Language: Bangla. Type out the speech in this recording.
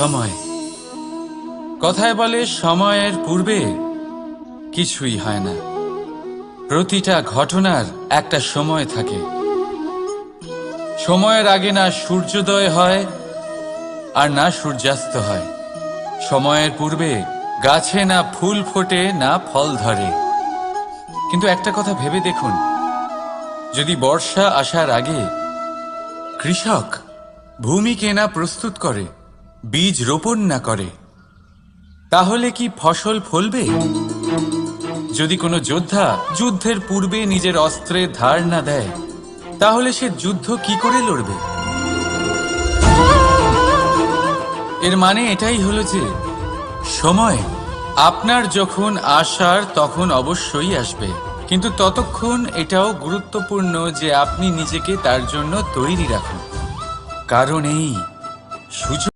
সময়। কথায় বলে সময়ের পূর্বে কিছুই হয় না। প্রতিটা ঘটনার একটা সময় থাকে। সময়ের আগে না সূর্যোদয় হয় আর না সূর্যাস্ত হয়। সময়ের পূর্বে গাছে না ফুল ফোটে না ফল ধরে। কিন্তু একটা কথা ভেবে দেখুন, যদি বর্ষা আসার আগে কৃষক ভূমিকে না প্রস্তুত করে, বীজ রোপণ না করে, তাহলে কি ফসল ফলবে? যদি কোনো যোদ্ধা যুদ্ধের পূর্বে নিজের অস্ত্রের ধার না দেয়, তাহলে সে যুদ্ধ কি করে লড়বে? এর মানে এটাই হলো যে সময় আপনার যখন আসার তখন অবশ্যই আসবে, কিন্তু ততক্ষণ এটাও গুরুত্বপূর্ণ যে আপনি নিজেকে তার জন্য তৈরি রাখুন। কারণ এই সুযোগ